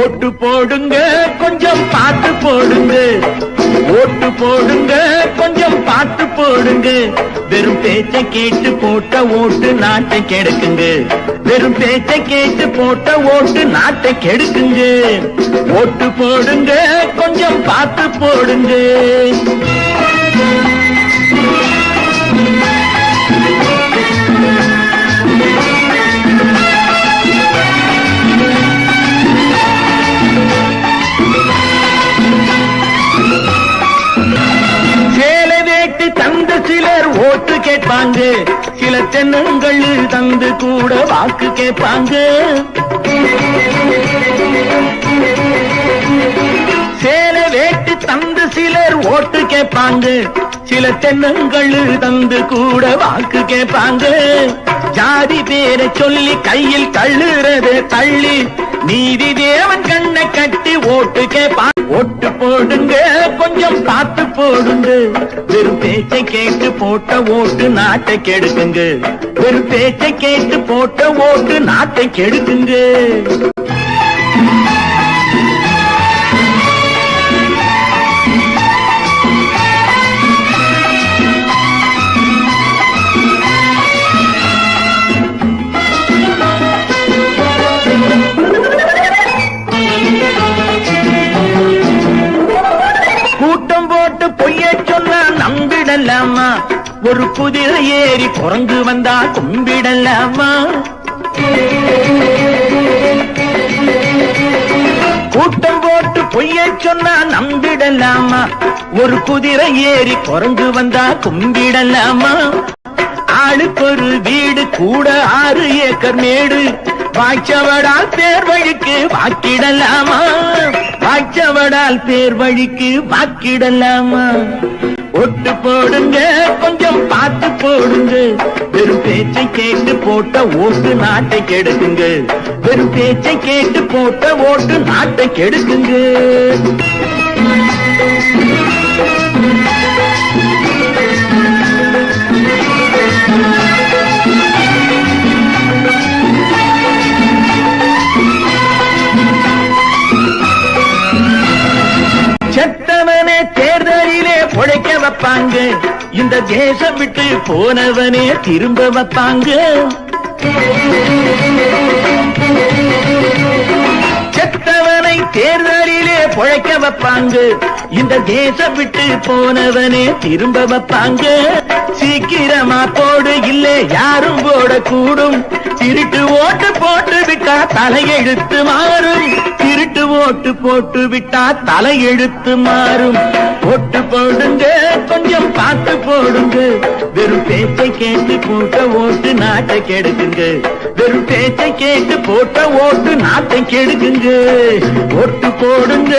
ஓட்டு போடுங்க கொஞ்சம் பார்த்து போடுங்க, ஓட்டு போடுங்க கொஞ்சம் பார்த்து போடுங்க. வெறும் பேச்சை கேட்டு போட்ட ஓட்டு நாட்டை கெடுக்குங்க, வெறும் பேச்சை கேட்டு போட்ட ஓட்டு நாட்டை கெடுக்குங்க. ஓட்டு போடுங்க கொஞ்சம் பார்த்து போடுங்க. தந்து சிலர் ஓட்டு கேட்பாங்க, சில தென்னங்கள் தந்து கூட வாக்கு கேட்பாங்க. சேலை வேட்டு தந்து சிலர் ஓட்டு கேட்பாங்க, சில தென்னங்கள் தந்து கூட வாக்கு கேட்பாங்க. ஜாதி பேரை சொல்லி கையில் தள்ளுறது தள்ளி நீதி தேவன் கண்ணை கட்டி ஓட்டு கேட்பான். ஓட்டு போடுங்க கொஞ்சம் பார்த்து போடுங்க, வெறும் பேச்சை கேட்டு போட்ட ஓட்டு நாட்டை கெடுக்குங்க, வெறும் பேச்சை கேட்டு போட்ட ஓட்டு நாட்டை கெடுக்குங்க. கூட்டம் போட்டு பொய்ய சொன்னா நம்பிடலாமா, ஒரு குதிரை ஏறி குரங்கு வந்தா கும்பிடலாமா. கூட்டம் போட்டு பொய்ய சொன்னா நம்பிடலாமா, ஒரு குதிரை ஏறி குரங்கு வந்தா கும்பிடலாமா. ஆளுக்கு ஒரு வீடு கூட 6 ஏக்கர் மேடு, வாய்ச்சவடால் பேர் வழிக்கு வாக்கிடலாமா, வாய்ச்சவடால் பேர் வழிக்கு வாக்கிடலாமா. ஓட்டு போடுங்க கொஞ்சம் பார்த்து போடுங்க, வெறும் பேச்சை கேட்டு போட்ட ஓட்டு நாட்டை கெடுக்குங்க, வெறும் பேச்சை கேட்டு போட்ட ஓட்டு நாட்டை கெடுக்குங்க. செத்தவனே தேர்தலிலே பொழைக்க வைப்பாங்க, இந்த தேசம் விட்டு போனவனே திரும்ப வைப்பாங்க. செத்தவனை தேர்தலிலே பொழைக்க வைப்பாங்க, இந்த தேசம் விட்டு போனவனே திரும்ப வைப்பாங்க. சீக்கிரமா போடு இல்லை யாரும் போடக்கூடும், திருட்டு ஓட்டு போட்டு விட்டா தலையெழுத்து மாறும், திருட்டு ஓட்டு போட்டு விட்டா தலையெழுத்து மாறும். ஓட்டு போடுங்க கொஞ்சம் பார்த்து போடுங்க, வெறும் பேச்சை கேட்டு போட்ட ஓட்டு நாட்டை கெடுக்குங்க, வெறும் பேச்சை கேட்டு போட்ட ஓட்டு நாட்டை கெடுக்குங்க. ஓட்டு போடுங்க.